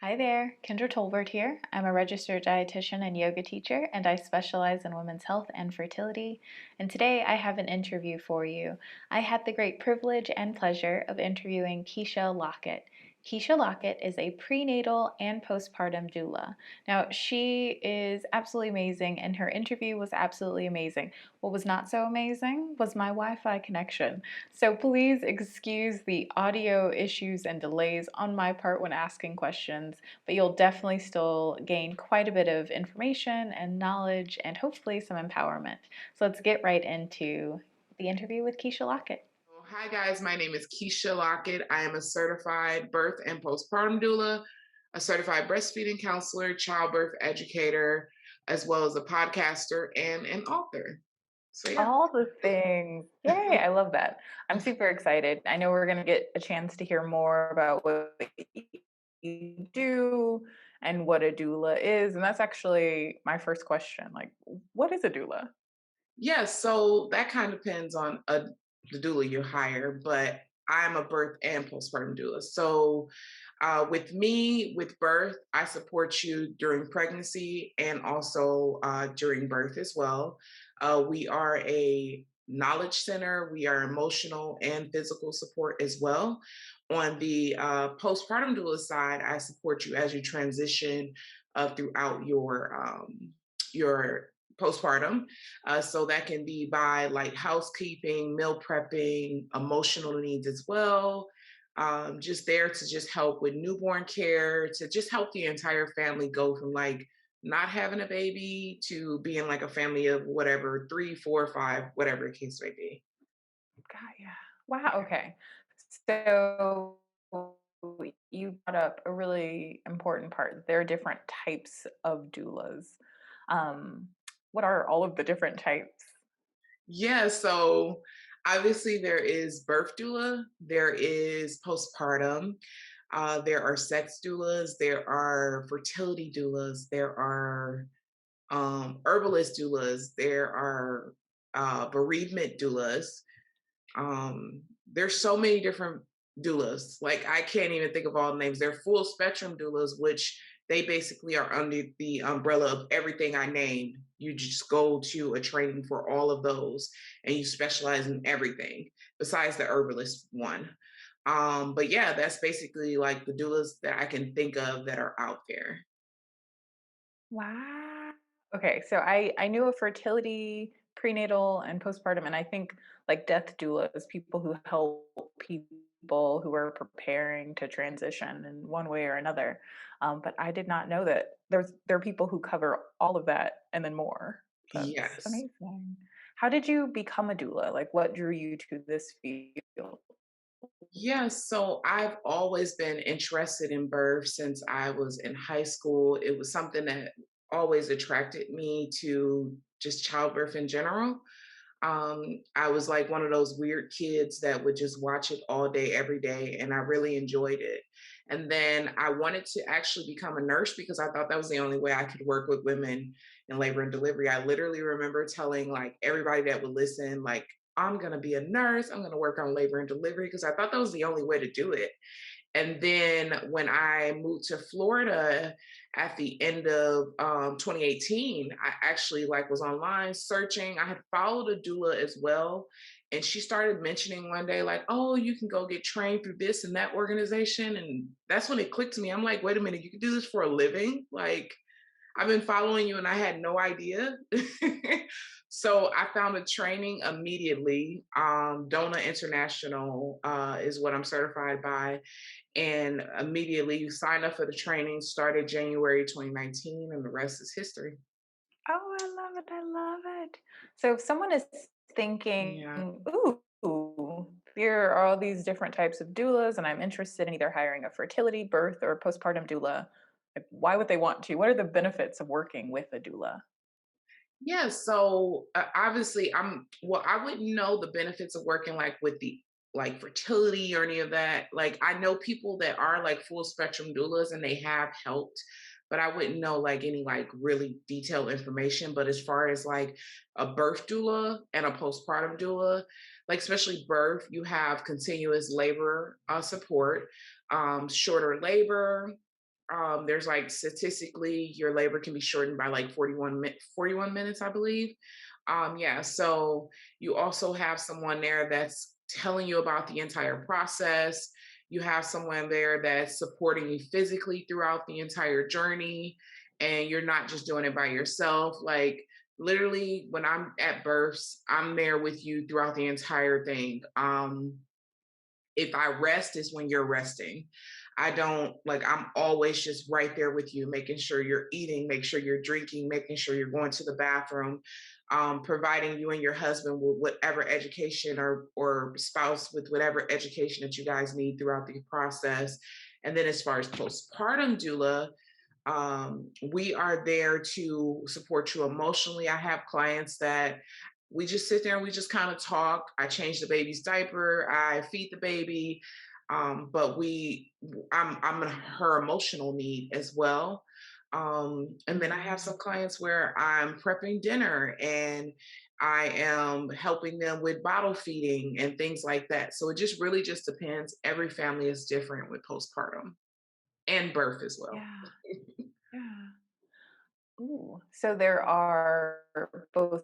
Hi there, Kendra Tolbert here. I'm a registered dietitian and yoga teacher, and I specialize in women's health and fertility. And today I have an interview for you. I had the great privilege and pleasure of interviewing Keshia Lockett. Keshia Lockett is a prenatal and postpartum doula. Now, she is absolutely amazing, and her interview was absolutely amazing. What was not so amazing was my Wi Fi connection. So please excuse the audio issues and delays on my part when asking questions, but you'll definitely still gain quite a bit of information and knowledge and hopefully some empowerment. So let's get right into the interview with Keshia Lockett. Hi, guys. My name is Keshia Lockett. I am a certified birth and postpartum doula, a certified breastfeeding counselor, childbirth educator, as well as a podcaster and an author. So, yeah. All the things. Yay, I love that. I'm super excited. I know we're going to get a chance to hear more about what you do and what a doula is. And that's actually my first question. Like, what is a doula? Yeah, so that kind of depends on the doula you hire, but I'm a birth and postpartum doula. So, with me, with birth, I support you during pregnancy and also during birth as well. We are a knowledge center, we are emotional and physical support as well. On the postpartum doula side, I support you as you transition throughout your postpartum. So that can be by like housekeeping, meal prepping, emotional needs as well. Just there to just help with newborn care, to just help the entire family go from like not having a baby to being like a family of whatever, three, four, five, whatever the case may be. God, yeah. Wow. Okay. So you brought up a really important part. There are different types of doulas. Um, what are all of the different types? Yeah, so obviously there is birth doula, there is postpartum, there are sex doulas, there are fertility doulas, there are herbalist doulas, there are bereavement doulas. There's so many different doulas. Like I can't even think of all the names. They're full spectrum doulas, which they basically are under the umbrella of everything I named. You just go to a training for all of those and you specialize in everything besides the herbalist one. But yeah, that's basically like the doulas that I can think of that are out there. Wow. Okay, so I knew of fertility, prenatal, and postpartum, and I think like death doulas, people who help people who are preparing to transition in one way or another. But I did not know that there are people who cover all of that and then more. That's Yes. amazing. How did you become a doula? Like, what drew you to this field? Yeah, so I've always been interested in birth since I was in high school. It was something that always attracted me to just childbirth in general. I was like one of those weird kids that would just watch it all day, every day, and I really enjoyed it. And then I wanted to actually become a nurse because I thought that was the only way I could work with women in labor and delivery. I literally remember telling like everybody that would listen, like, I'm going to be a nurse, I'm going to work on labor and delivery because I thought that was the only way to do it. And then when I moved to Florida at the end of 2018, I actually like was online searching. I had followed a doula as well, and she started mentioning one day like, "Oh, you can go get trained through this and that organization." And that's when it clicked to me. I'm like, "Wait a minute, you can do this for a living?" Like I've been following you and I had no idea. So I found a training immediately. DONA International is what I'm certified by. And immediately you sign up for the training, started January 2019, and the rest is history. Oh, I love it. I love it. So if someone is thinking, Yeah. ooh, there are all these different types of doulas, and I'm interested in either hiring a fertility, birth, or postpartum doula, like, why would they want to? What are the benefits of working with a doula? Yeah, so obviously well, I wouldn't know the benefits of working like with the like fertility or any of that. Like I know people that are like full spectrum doulas and they have helped, but I wouldn't know like any like really detailed information. But as far as like a birth doula and a postpartum doula, like especially birth, you have continuous labor support, shorter labor, There's like statistically, your labor can be shortened by like 41 minutes, I believe. Yeah, so you also have someone there that's telling you about the entire process. You have someone there that's supporting you physically throughout the entire journey, and you're not just doing it by yourself. Like, literally, when I'm at births, I'm there with you throughout the entire thing. If I rest is when you're resting. I don't like, I'm always just right there with you, making sure you're eating, make sure you're drinking, making sure you're going to the bathroom, providing you and your husband with whatever education or spouse with whatever education that you guys need throughout the process. And then as far as postpartum doula, we are there to support you emotionally. I have clients that we just sit there and we just kind of talk. I change the baby's diaper, I feed the baby, but I'm her emotional need as well. And then I have Mhm. some clients where I'm prepping dinner and I am helping them with bottle feeding and things like that. So it just really just depends. Every family is different with postpartum and birth as well. Yeah, yeah. Ooh, so there are both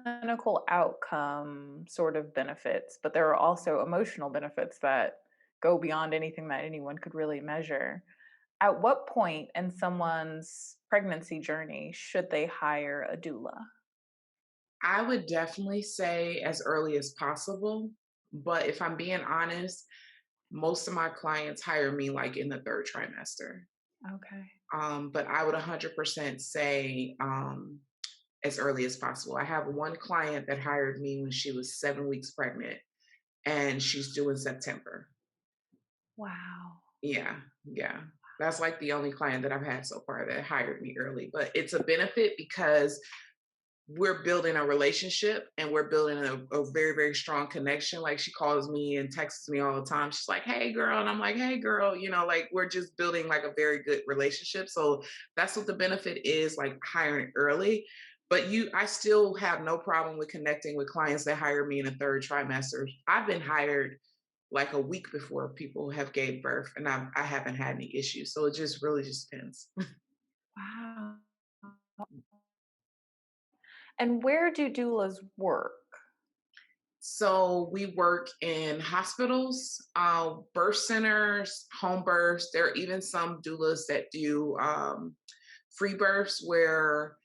clinical outcome sort of benefits, but there are also emotional benefits that go beyond anything that anyone could really measure. At what point in someone's pregnancy journey should they hire a doula? I would definitely say as early as possible. But if I'm being honest, most of my clients hire me like in the third trimester. Okay. But I would 100% say as early as possible. I have one client that hired me when she was 7 weeks pregnant and she's due in September. Wow. Yeah, yeah. That's like the only client that I've had so far that hired me early. But it's a benefit because we're building a relationship and we're building a very, very strong connection. Like, she calls me and texts me all the time. She's like, "Hey girl." And I'm like, "Hey girl." Like, we're just building like a very good relationship. So that's what the benefit is, like hiring early. But I still have no problem with connecting with clients that hire me in a third trimester. I've been hired like a week before people have gave birth and I haven't had any issues. So it just really just depends. Wow. And where do doulas work? So we work in hospitals, birth centers, home births. There are even some doulas that do free births where,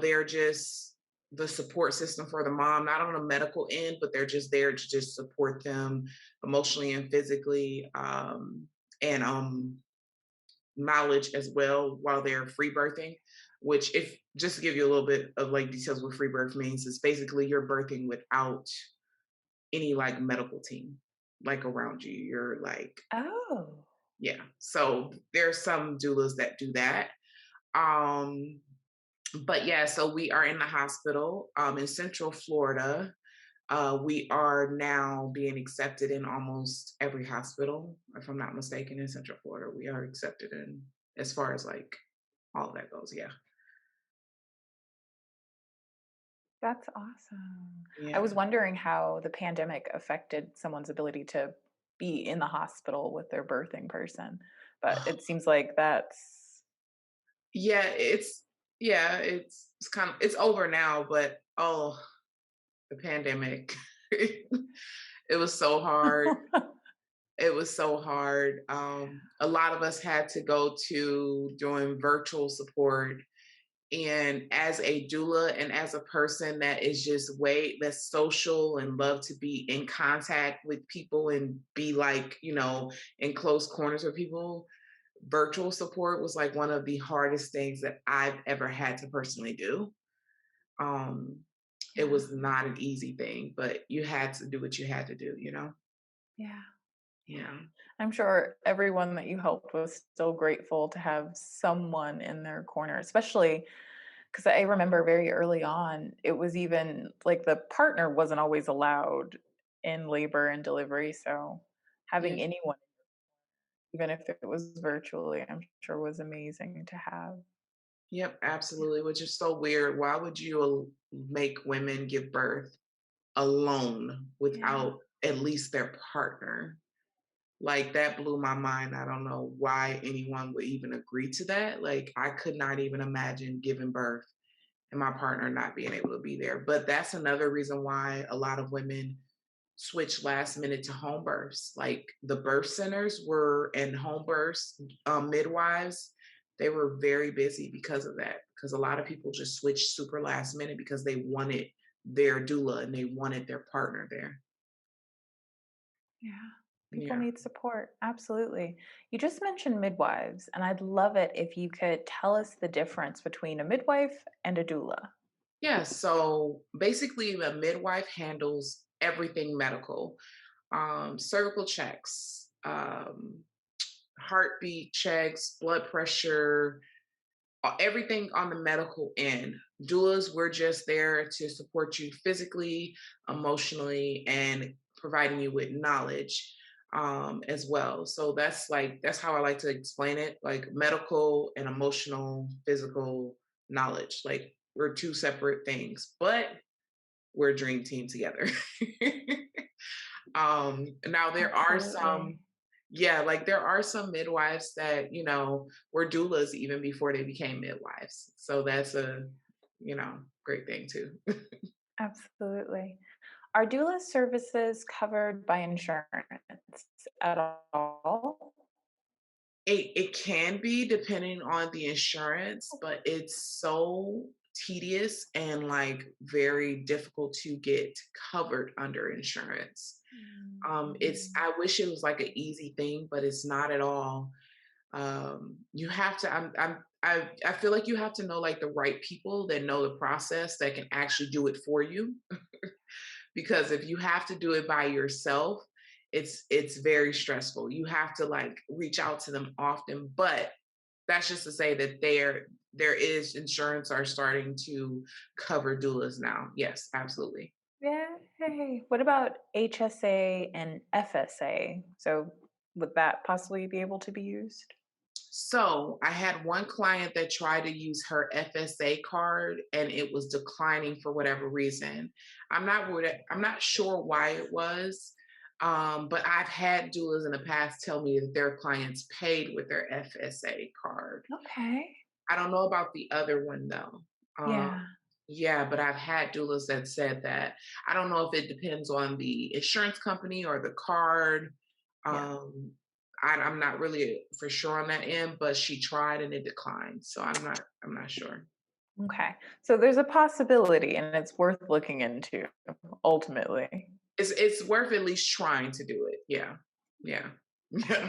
they're just the support system for the mom, not on a medical end, but they're just there to just support them emotionally and physically, and knowledge as well while they're free birthing. Which, if just to give you a little bit of like details what free birth means, is basically you're birthing without any like medical team like around you. You're like, Oh. yeah. So there's some doulas that do that. Um, but yeah, so we are in the hospital in Central Florida. We are now being accepted in almost every hospital, if I'm not mistaken, in Central Florida. We are accepted in as far as like all that goes. Yeah. That's awesome. I Yeah. was wondering how the pandemic affected someone's ability to be in the hospital with their birthing person, but it seems like that's Yeah, it's kind of it's over now, but oh, the pandemic. It was so hard. It was so hard. A lot of us had to go to doing virtual support. And as a doula and as a person that is just way less social and love to be in contact with people and be like, in close corners with people, virtual support was like one of the hardest things that I've ever had to personally do. Um, it yeah, was not an easy thing, but you had to do what you had to do. yeah. Yeah. I'm sure everyone that you helped was still grateful to have someone in their corner, especially because I remember very early on, it was even like the partner wasn't always allowed in labor and delivery. So Yeah. having anyone, even if it was virtually, I'm sure was amazing to have. Yep, absolutely, which is so weird. Why would you make women give birth alone Yeah. without at least their partner? Like, that blew my mind. I don't know why anyone would even agree to that. Like, I could not even imagine giving birth and my partner not being able to be there. But that's another reason why a lot of women switch last minute to home births. Like, the birth centers were and home births, midwives, they were very busy because of that. Because a lot of people just switched super last minute because they wanted their doula and they wanted their partner there. Yeah. People Yeah. need support. Absolutely. You just mentioned midwives, and I'd love it if you could tell us the difference between a midwife and a doula. Yeah. So basically, the midwife handles everything medical, cervical checks, heartbeat checks, blood pressure, everything on the medical end. Doulas, we're just there to support you physically, emotionally, and providing you with knowledge as well. So that's how I like to explain it, like medical and emotional, physical knowledge. Like, we're two separate things, but we're a dream team together. Now there are some, Absolutely. yeah, like there are some midwives that, were doulas even before they became midwives. So that's a, great thing too. Absolutely. Are doula services covered by insurance at all? It can be depending on the insurance, but it's so tedious and like very difficult to get covered under insurance. It's Mm. I wish it was like an easy thing, but it's not at all. You have to I feel like you have to know like the right people that know the process that can actually do it for you, because if you have to do it by yourself, it's very stressful. You have to like reach out to them often, but that's just to say that there is insurance are starting to cover doulas now. Yes, absolutely. Yay. What about HSA and FSA? So would that possibly be able to be used? So I had one client that tried to use her FSA card and it was declining for whatever reason. I'm not sure why it was. But I've had doulas in the past tell me that their clients paid with their FSA card. Okay. I don't know about the other one though. Um, Yeah. yeah, but I've had doulas that said that. I don't know if it depends on the insurance company or the card. Yeah. Um, I'm not really for sure on that end, but she tried and it declined. So I'm not sure. Okay. So there's a possibility and it's worth looking into ultimately. It's worth at least trying to do it. Yeah. Yeah. Yeah.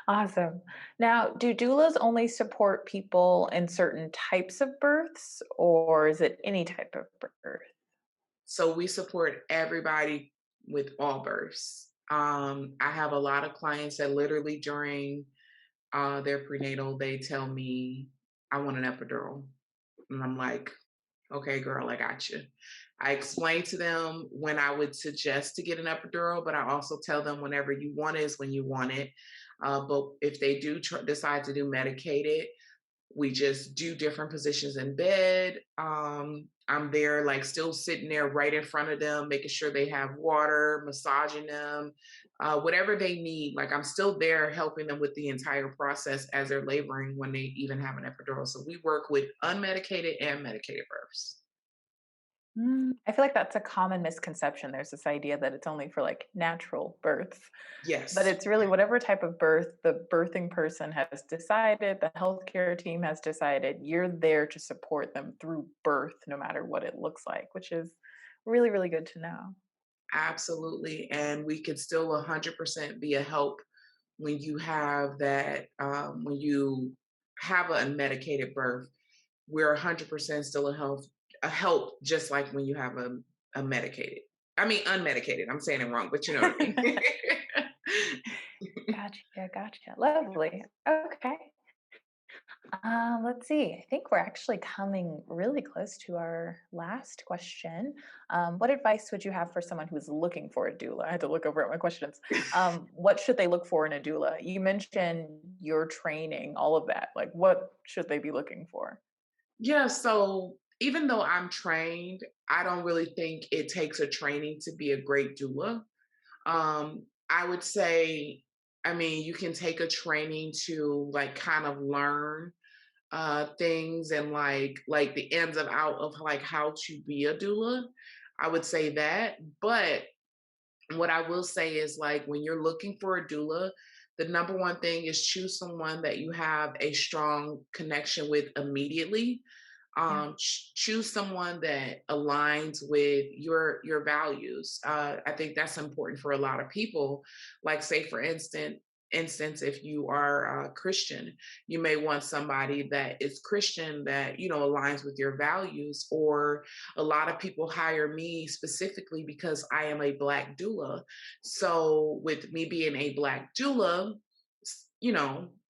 Awesome. Now, do doulas only support people in certain types of births or is it any type of birth? So we support everybody with all births. I have a lot of clients that literally during their prenatal, they tell me, I want an epidural. And I'm like, okay, girl, I got you. I explain to them when I would suggest to get an epidural, but I also tell them whenever you want it is when you want it. But if they do decide to do medicated, we just do different positions in bed. I'm there, like, still sitting there right in front of them, making sure they have water, massaging them, whatever they need. Like, I'm still there helping them with the entire process as they're laboring when they even have an epidural. So we work with unmedicated and medicated births. I feel like that's a common misconception. There's this idea that it's only for like natural births, but Yes, it's really whatever type of birth the birthing person has decided, the healthcare team has decided, you're there to support them through birth, no matter what it looks like, which is really, really good to know. absolutely. And we could still 100% be a help when you have that, when you have an unmedicated birth. We're 100% still a help, just like when you have a medicated. I mean, unmedicated. I'm saying it wrong, but you know what I mean. Gotcha, gotcha. Lovely. Okay. Let's see. I think we're actually coming really close to our last question. What advice would you have for someone who's looking for a doula? I had to look over at my questions. What should they look for in a doula? You mentioned your training, all of that. Like, what should they be looking for? Yeah, so even though I'm trained, I don't really think it takes a training to be a great doula. I would say, I mean, you can take a training to like kind of learn things and like the ins and out of like how to be a doula. I would say that. But what I will say is like when you're looking for a doula, the number one thing is choose someone that you have a strong connection with immediately. Yeah. Choose someone that aligns with your values. I think that's important for a lot of people. Like, say for instance, if you are Christian, you may want somebody that is Christian that aligns with your values. Or a lot of people hire me specifically because I am a Black doula. So with me being a Black doula,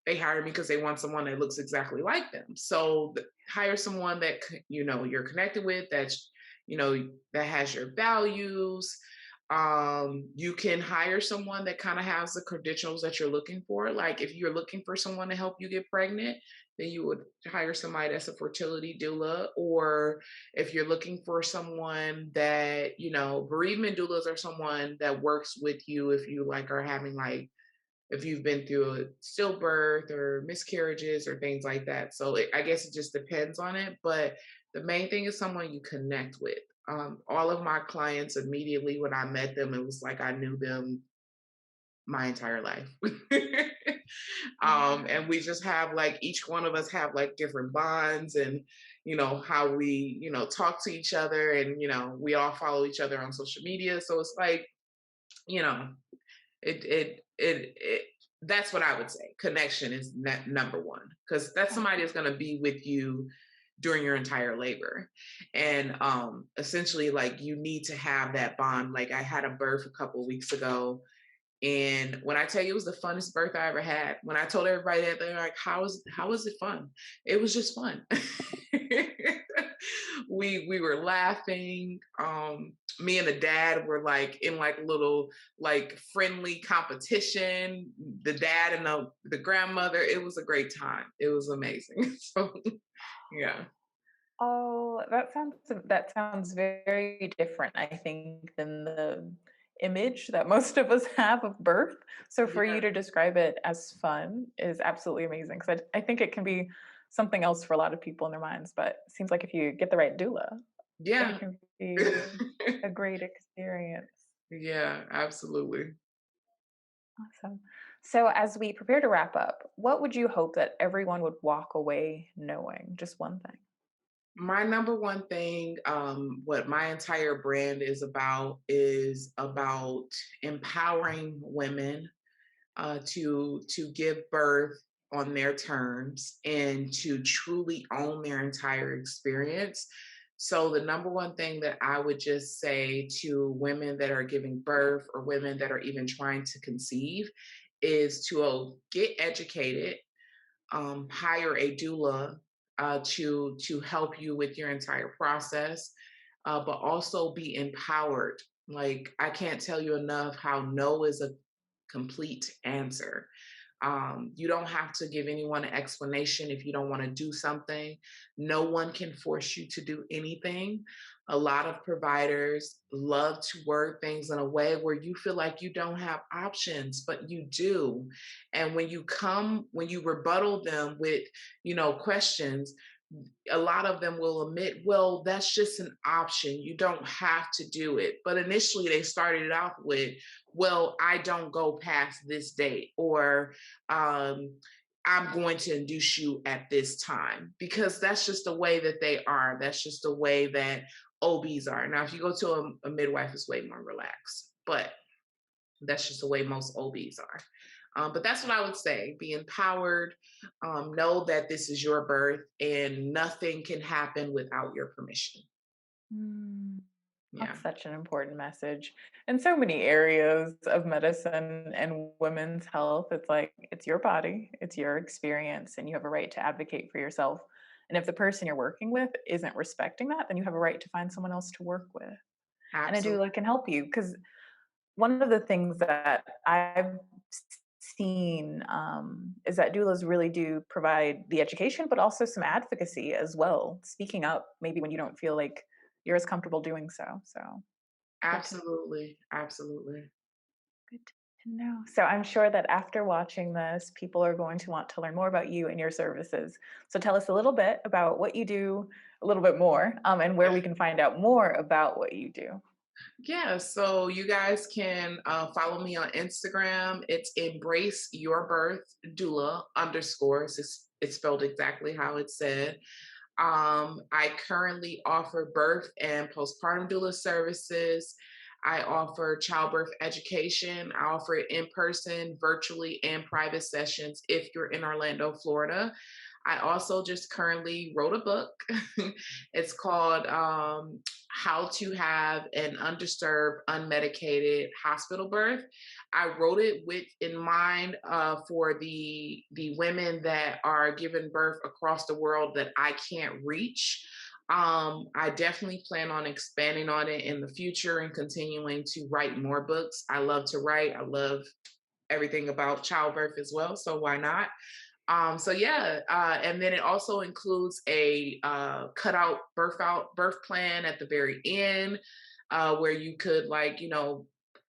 they hire me because they want someone that looks exactly like them. So hire someone that you're connected with, that's that has your values. You can hire someone that kind of has the credentials that you're looking for. Like if you're looking for someone to help you get pregnant, then you would hire somebody that's a fertility doula. Or if you're looking for someone that bereavement doulas are someone that works with you if you like are having like if you've been through a stillbirth or miscarriages or things like that. So I guess it just depends on it. But the main thing is someone you connect with. All of my clients immediately when I met them, it was like I knew them my entire life. And we just have like each one of us have like different bonds and how we talk to each other and we all follow each other on social media. So it's like you know it that's what I would say. Connection is number one because that's somebody that's going to be with you during your entire labor. And essentially like you need to have that bond. Like I had a birth a couple of weeks ago, and when I tell you it was the funnest birth I ever had, when I told everybody that, they're like, how is it fun? It was just fun. We were laughing. Me and the dad were like in like little like friendly competition. The dad and the grandmother. It was a great time. It was amazing. So yeah. Oh, that sounds very different, I think, than the image that most of us have of birth. So for you Yeah. to describe it as fun is absolutely amazing because I think it can be something else for a lot of people in their minds. But it seems like if you get the right doula, it Yeah. can be a great experience. Yeah, absolutely. Awesome. So as we prepare to wrap up, what would you hope that everyone would walk away knowing? Just one thing. My number one thing, what my entire brand is about empowering women to give birth on their terms and to truly own their entire experience. So the number one thing that I would just say to women that are giving birth or women that are even trying to conceive is to get educated, hire a doula to help you with your entire process, but also be empowered. Like I can't tell you enough how no is a complete answer. You don't have to give anyone an explanation if you don't want to do something. No one can force you to do anything. A lot of providers love to word things in a way where you feel like you don't have options, but you do. And when you rebuttal them with, questions, a lot of them will admit, well, that's just an option. You don't have to do it. But initially, they started it off with, well, I don't go past this date, or I'm going to induce you at this time, because that's just the way that they are. That's just the way that OBs are. Now, if you go to a midwife, it's way more relaxed, but that's just the way most OBs are. But that's what I would say. Be empowered. Know that this is your birth and nothing can happen without your permission. Mm, Yeah, that's such an important message. In so many areas of medicine and women's health, it's like it's your body, it's your experience, and you have a right to advocate for yourself. And if the person you're working with isn't respecting that, then you have a right to find someone else to work with. And a absolutely. doula can help you because one of the things that I've seen is that doulas really do provide the education, but also some advocacy as well, speaking up maybe when you don't feel like you're as comfortable doing so. So good to Absolutely. Absolutely. good No. So I'm sure that after watching this, people are going to want to learn more about you and your services. So tell us a little bit about what you do, a little bit more, and where we can find out more about what you do. Yeah, so you guys can follow me on Instagram. It's embrace your birth doula underscore. It's spelled exactly how it said. I currently offer birth and postpartum doula services. I offer childbirth education. I offer it in person, virtually, and private sessions if you're in Orlando, Florida. I also just currently wrote a book. It's called How to Have an Undisturbed, Unmedicated Hospital Birth. I wrote it with in mind for the women that are giving birth across the world that I can't reach. I definitely plan on expanding on it in the future and continuing to write more books. I love to write. I love everything about childbirth as well. So why not? So yeah, and then it also includes a cutout birth plan at the very end, where you could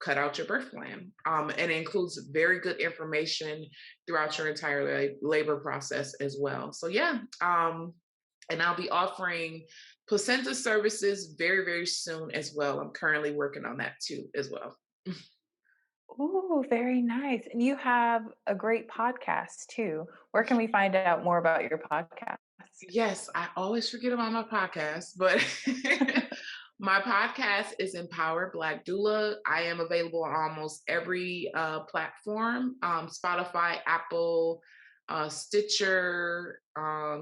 cut out your birth plan. And it includes very good information throughout your entire labor process as well. So yeah, and I'll be offering placenta services very very soon as well. I'm currently working on that too as well. Ooh, very nice. And you have a great podcast too. Where can we find out more about your podcast? Yes, I always forget about my podcast, but my podcast is Empowered Black Doula. I am available on almost every platform, Spotify, Apple, Stitcher.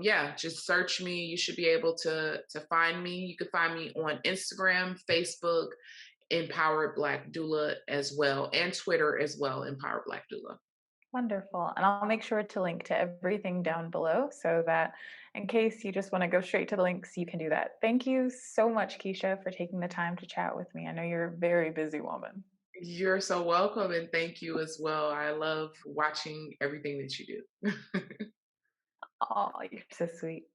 Yeah, just search me. You should be able to find me. You can find me on Instagram, Facebook, Empowered Black Doula as well, and Twitter as well, Empowered Black Doula. Wonderful. And I'll make sure to link to everything down below so that in case you just want to go straight to the links, you can do that. Thank you so much, Keisha, for taking the time to chat with me. I know you're a very busy woman. You're so welcome, and thank you as well. I love watching everything that you do. Oh, you're so sweet.